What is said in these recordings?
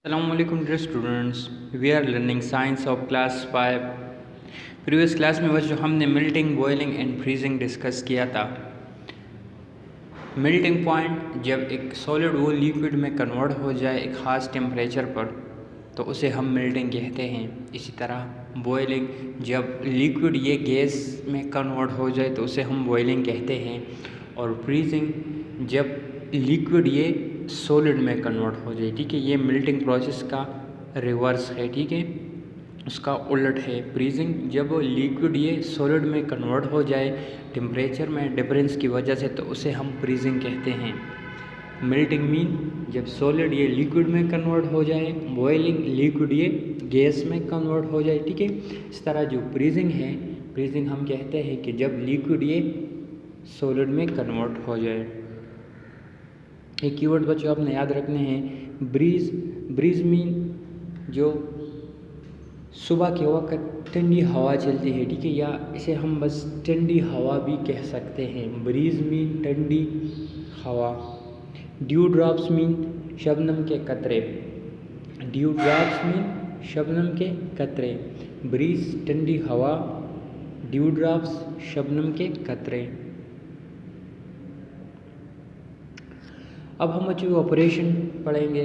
Assalamualaikum dear students, we are learning science of class 5। Previous class में जो हमने melting, boiling and freezing discuss किया था। Melting point जब एक सॉलिड वो लिक्विड में कन्वर्ट हो जाए एक ख़ास टेम्परेचर पर तो उसे हम मेल्टिंग कहते हैं। इसी तरह बॉइलिंग जब लिक्विड ये गैस में कन्वर्ट हो जाए तो उसे हम बॉइलिंग कहते हैं। और फ्रीजिंग जब लिक्विड ये सॉलिड में कन्वर्ट हो जाए। ठीक है, ये मेल्टिंग प्रोसेस का रिवर्स है। ठीक है, उसका उलट है। फ्रीजिंग जब लिक्विड ये सॉलिड में कन्वर्ट हो जाए टेम्परेचर में डिफरेंस की वजह से तो उसे हम फ्रीजिंग कहते हैं। मेल्टिंग मीन जब सॉलिड ये लिक्विड में कन्वर्ट हो जाए, बॉइलिंग लिक्विड ये गैस में कन्वर्ट हो जाए। ठीक है, इस तरह जो फ्रीजिंग है, फ्रीजिंग हम कहते हैं कि जब लिक्विड ये सॉलिड में कन्वर्ट हो जाए। एक कीवर्ड बच्चों आपने याद रखने हैं, ब्रीज। ब्रीज मीन जो सुबह के वक्त ठंडी हवा चलती है। ठीक है, या इसे हम बस ठंडी हवा भी कह सकते हैं। ब्रीज मीन ठंडी हवा। ड्यू ड्रॉप्स मीन शबनम के कतरे। ड्यू ड्रॉप्स मीन शबनम के कतरे। ब्रीज ठंडी हवा, ड्यू ड्रॉप्स शबनम के कतरे। अब हम बच्चों ऑपरेशन पढ़ेंगे।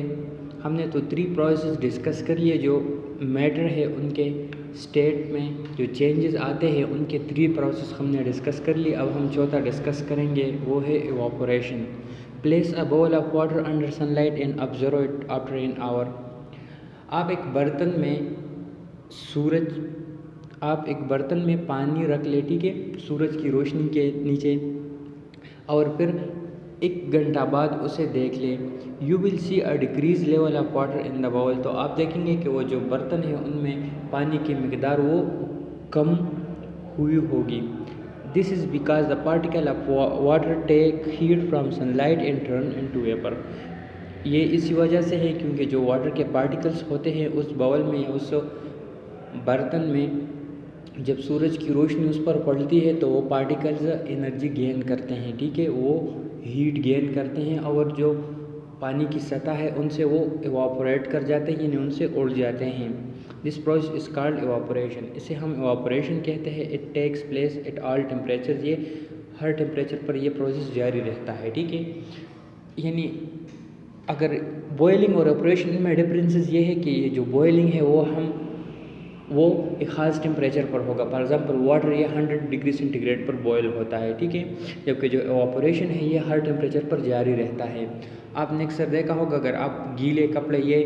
हमने तो 3 प्रोसेस डिस्कस कर लिए। जो मैटर है उनके स्टेट में जो चेंजेस आते हैं उनके 3 प्रोसेस हमने डिस्कस कर लिए। अब हम चौथा डिस्कस करेंगे, वो है evaporation. Place a bowl of water under sunlight and observe it after an hour. आप एक बर्तन में पानी रख ले। ठीक है, सूरज की रोशनी के नीचे, और फिर 1 घंटा बाद उसे देख ले। You will see a decrease level of water in the bowl. तो आप देखेंगे कि वो जो बर्तन है उनमें पानी की मिकदार वो कम हुई होगी। This is because the particle of water take heat from sunlight and turn into vapour. ये इसी वजह से है क्योंकि जो वाटर के पार्टिकल्स होते हैं उस बाउल में, उस बर्तन में, जब सूरज की रोशनी उस पर पड़ती है तो वो पार्टिकल्स एनर्जी गेन करते हैं। ठीक है, वो हीट गेन करते हैं और जो पानी की सतह है उनसे वो इवापोरेट कर जाते हैं, यानी उनसे उड़ जाते हैं। This process is called evaporation. इसे हम इवापोरेशन कहते हैं। It takes place at all temperature. ये हर टेम्परेचर पर ये प्रोसेस जारी रहता है। ठीक है, यानी अगर बॉइलिंग और इवापोरेशन में डिफरेंसेस ये है कि ये जो बॉइलिंग है वो एक ख़ास टेम्परेचर पर होगा। फॉर एग्जांपल वाटर ये 100 डिग्री सेंटीग्रेड पर बॉयल होता है। ठीक है, जबकि जो इवापोरेशन है ये हर टेम्परेचर पर जारी रहता है। आपने अक्सर देखा होगा, अगर आप गीले कपड़े ये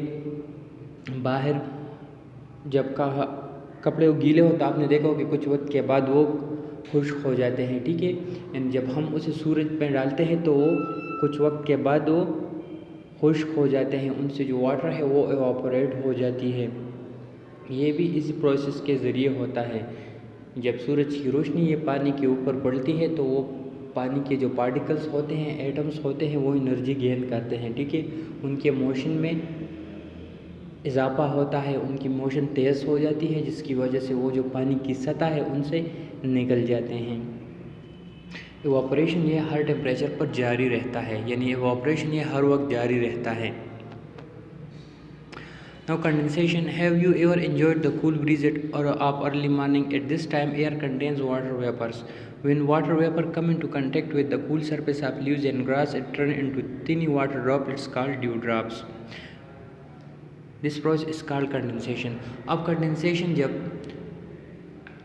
बाहर जब कपड़े वो गीले हो तो आपने देखा हो कि कुछ वक्त के बाद वो खुश्क हो जाते हैं। ठीक है, एंड जब हम उसे सूरज पर डालते हैं तो वो कुछ वक्त के बाद वो खुश्क हो जाते हैं, उनसे जो वाटर है वो इवापोरेट हो जाती है। ये भी इसी प्रोसेस के ज़रिए होता है। जब सूरज की रोशनी ये पानी के ऊपर पड़ती है तो वो पानी के जो पार्टिकल्स होते हैं, एटम्स होते हैं, वो एनर्जी गेन करते हैं। ठीक है, उनके मोशन में इजाफा होता है, उनकी मोशन तेज़ हो जाती है, जिसकी वजह से वो जो पानी की सतह है उनसे निकल जाते हैं। इवापोरेशन ये हर टेम्परेचर पर जारी रहता है, यानी इवापोरेशन ये हर वक्त जारी रहता है। Now condensation. Have you ever enjoyed the cool breeze of early morning? At this time air contains water vapors. When water vapor come into contact with the cool surface of leaves and grass, it turn into tiny water droplets called dewdrops. This process is called condensation. अब condensation जब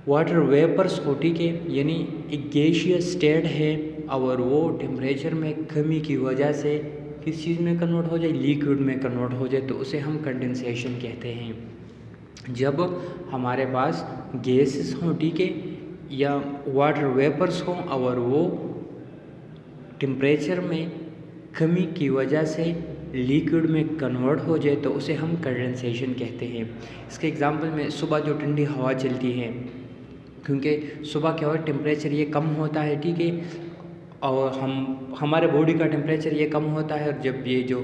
water vapours हो, ठीक है, यानी एक gaseous state है और वो टेम्परेचर में कमी की वजह से किस चीज़ में कन्वर्ट हो जाए, लिक्विड में कन्वर्ट हो जाए, तो उसे हम कंडेंसेशन कहते हैं। जब हमारे पास गैसेस हों, ठीक है, या वाटर वेपर्स हों और वो टेम्परेचर में कमी की वजह से लिक्विड में कन्वर्ट हो जाए तो उसे हम कंडेंसेशन कहते हैं। इसके एग्जांपल में सुबह जो ठंडी हवा चलती है, क्योंकि सुबह के वक्त टेम्परेचर ये कम होता है। ठीक है, और हमारे बॉडी का टेम्परेचर ये कम होता है, और जब ये जो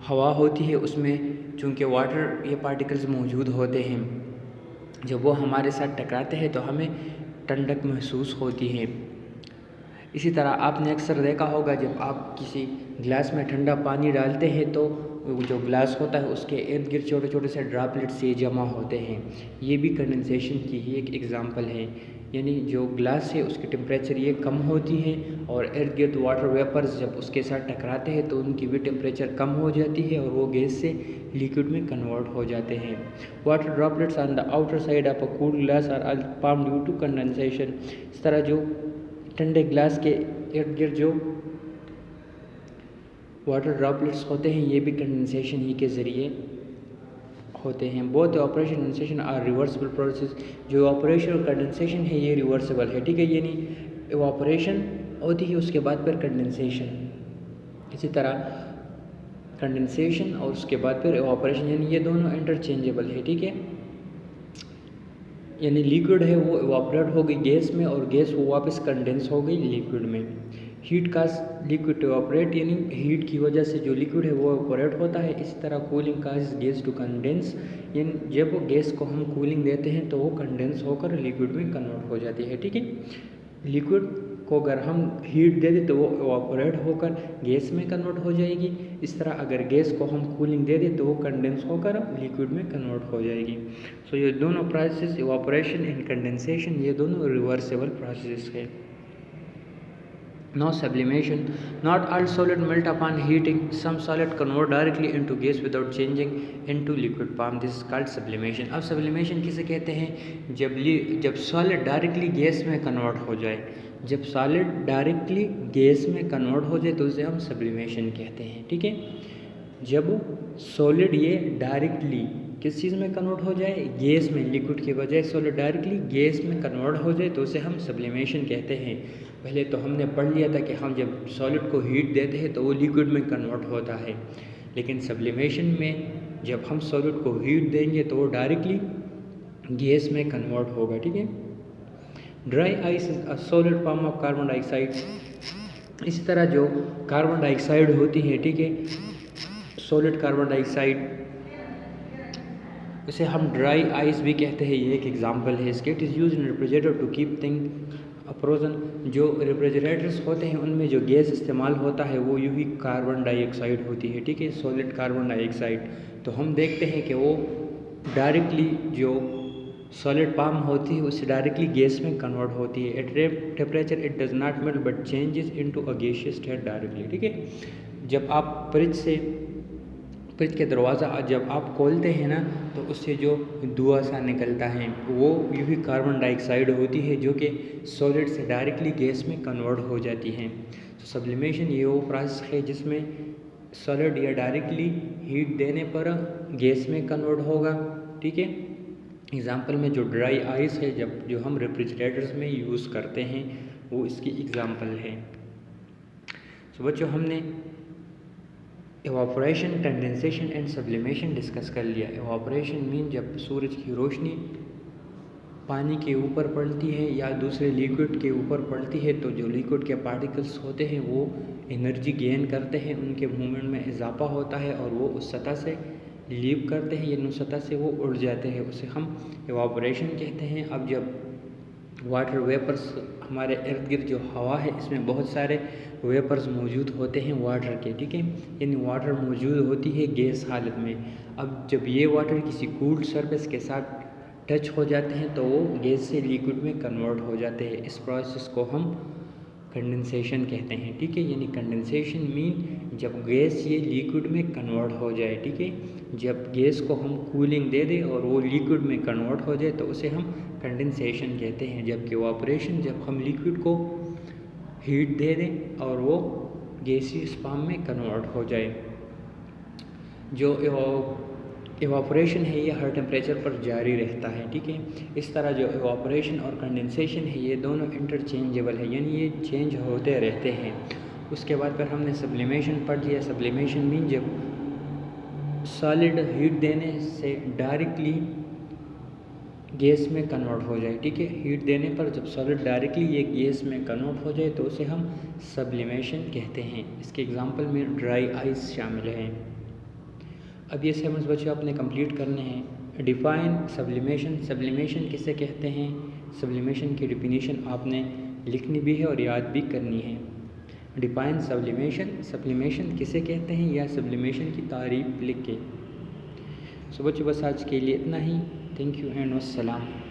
हवा होती है उसमें चूँकि वाटर ये पार्टिकल्स मौजूद होते हैं, जब वो हमारे साथ टकराते हैं तो हमें ठंडक महसूस होती है। इसी तरह आपने अक्सर देखा होगा, जब आप किसी गिलास में ठंडा पानी डालते हैं तो जो ग्लास होता है उसके इर्द गिर्द छोटे छोटे से ड्रॉपलेट्स ये जमा होते हैं। ये भी कंडेंसेशन की ही एक एग्जांपल है। यानी जो ग्लास है उसकी टेम्परेचर ये कम होती है और इर्द गिर्द वाटर वेपर्स जब उसके साथ टकराते हैं तो उनकी भी टेम्परेचर कम हो जाती है और वो गैस से लिक्विड में कन्वर्ट हो जाते हैं। Water droplets on the outer side of a cool glass are formed due to condensation. इस तरह जो ठंडे ग्लास के इर्द गिर्द जो वाटर ड्रॉपलेट्स होते हैं ये भी कंडेंसेशन ही के ज़रिए होते हैं। Both operation condensation are reversible process. जो ऑपरेशन और कंडेंसेशन है ये रिवर्सिबल है, ठीक है। यानी ऑपरेशन होती है उसके बाद फिर कंडेंसेशन, इसी तरह कंडेंसेशन और उसके बाद फिर ऑपरेशन, यानी ये दोनों इंटरचेंजेबल है, ठीक है। यानी लिक्विड है वो इवापोरेट हो गई गैस में और गैस वो वापस कंडेंस हो गई लिक्विड में। हीट का लिक्विड टू इवापोरेट, यानी हीट की वजह से जो लिक्विड है वो इवापोरेट होता है। इसी तरह cooling causes gas to condense, यानी जब गैस को हम कूलिंग देते हैं तो वो कंडेंस होकर लिक्विड में कन्वर्ट हो जाती है, ठीक है। लिक्विड को अगर हम हीट दे दें तो वो इवापोरेट होकर गैस में कन्वर्ट हो जाएगी। इस तरह अगर गैस को हम कूलिंग दे दें तो वो कंडेंस होकर लिक्विड में कन्वर्ट हो जाएगी। सो ये दोनों प्रोसेस इवापोरेशन एंड कंडेंसेशन ये दोनों रिवर्सिबल प्रोसेस है। Now sublimation. Not all solid melt upon heating. Some solid convert directly into gas without changing into liquid form. This is called sublimation. अब sublimation किसे कहते हैं? जब solid directly गैस में convert हो जाए, जब solid directly गैस में कन्वर्ट हो जाए तो उसे हम sublimation कहते हैं, ठीक है। जब solid ये डायरेक्टली किस चीज़ में कन्वर्ट हो जाए, गैस में, लिक्विड के बजाय सॉलिड डायरेक्टली गैस में कन्वर्ट हो जाए तो उसे हम सब्लिमेशन कहते हैं। पहले तो हमने पढ़ लिया था कि हम जब सॉलिड को हीट देते हैं तो वो लिक्विड में कन्वर्ट होता है, लेकिन सब्लिमेशन में जब हम सॉलिड को हीट देंगे तो वो डायरेक्टली गैस में कन्वर्ट होगा, ठीक है। Dry ice is a solid form of carbon dioxide. इसी तरह जो कार्बन डाइऑक्साइड होती है, ठीक है, सॉलिड कार्बन डाइऑक्साइड, इसे हम ड्राई आइस भी कहते हैं। ये एक एग्जांपल है इसके। It is use in refrigerator to keep thing frozen. जो रेफ्रिजरेटर्स होते हैं उनमें जो गैस इस्तेमाल होता है वो यूँ ही कार्बन डाइऑक्साइड होती है, ठीक है, सॉलिड कार्बन डाइऑक्साइड। तो हम देखते हैं कि वो डायरेक्टली जो सॉलिड फॉर्म होती है उससे डायरेक्टली गैस में कन्वर्ट होती है। At temperature it does not melt but changes into a gaseous state directly, ठीक है। जब आप फ्रिज के दरवाज़ा जब आप खोलते हैं ना तो उससे जो धुआं सा निकलता है वो यूँ ही कार्बन डाइऑक्साइड होती है जो कि सॉलिड से डायरेक्टली गैस में कन्वर्ट हो जाती है। तो सब्लिमेशन ये वो प्रोसेस है जिसमें सॉलिड या डायरेक्टली हीट देने पर गैस में कन्वर्ट होगा, ठीक है। एग्ज़ाम्पल में जो ड्राई आइस है जो हम रेफ्रिजरेटर्स में यूज़ करते हैं वो इसकी एग्ज़ाम्पल है। तो बच्चों हमने evaporation, condensation and sublimation discuss कर लिया। इवापोरेशन मीन जब सूरज की रोशनी पानी के ऊपर पड़ती है या दूसरे लिक्विड के ऊपर पड़ती है तो जो लिक्विड के पार्टिकल्स होते हैं वो एनर्जी गेन करते हैं, उनके मूवमेंट में इजाफा होता है और वो उस सतह से लीव करते हैं, यानी उस सतह से वो उड़ जाते हैं, उसे हम इवापोरेशन कहते हैं। अब जब वाटर वेपर्स हमारे इर्द गिर्द जो हवा है इसमें बहुत सारे वेपर्स मौजूद होते हैं वाटर के, ठीक है, यानी वाटर मौजूद होती है गैस हालत में। अब जब ये वाटर किसी कूल्ड सरफेस के साथ टच हो जाते हैं तो वो गैस से लिक्विड में कन्वर्ट हो जाते हैं। इस प्रोसेस को हम कंडेंसेशन कहते हैं, ठीक है। यानी कंडेंसेशन मीन जब गैस ये लिक्विड में कन्वर्ट हो जाए, ठीक है। जब गैस को हम कूलिंग दे दें और वो लिक्विड में कन्वर्ट हो जाए तो उसे हम कंडेंसेशन कहते हैं। जबकि इवापोरेशन जब हम लिक्विड को हीट दे दें और वो गैसियस फॉर्म में कन्वर्ट हो जाए। जो इवापोरेशन है ये हर टेम्परेचर पर जारी रहता है, ठीक है। इस तरह जो इवापोरेशन और कंडेंसेशन है ये दोनों इंटरचेंजेबल है, यानी ये चेंज होते रहते हैं। उसके बाद फिर हमने सब्लिमेशन पढ़ लिया। सब्लिमेशन मीन जब सॉलिड हीट देने से डायरेक्टली गैस में कन्वर्ट हो जाए, ठीक है। हीट देने पर जब सॉलिड डायरेक्टली ये गैस में कन्वर्ट हो जाए तो उसे हम सब्लिमेशन कहते हैं। इसके एग्जांपल में ड्राई आइस शामिल है। अब ये सेगमेंट्स बच्चों आपने कंप्लीट करने हैं। डिफाइन सब्लिमेशन, सब्लिमेशन किसे कहते हैं, सब्लिमेशन की डिफिनीशन आपने लिखनी भी है और याद भी करनी है। डिफाइन सब्लिमेशन, सब्लिमेशन किसे कहते हैं या सब्लिमेशन की तारीफ लिख के। सो बच्चों बस आज के लिए इतना ही। Thank you and वस्सलाम।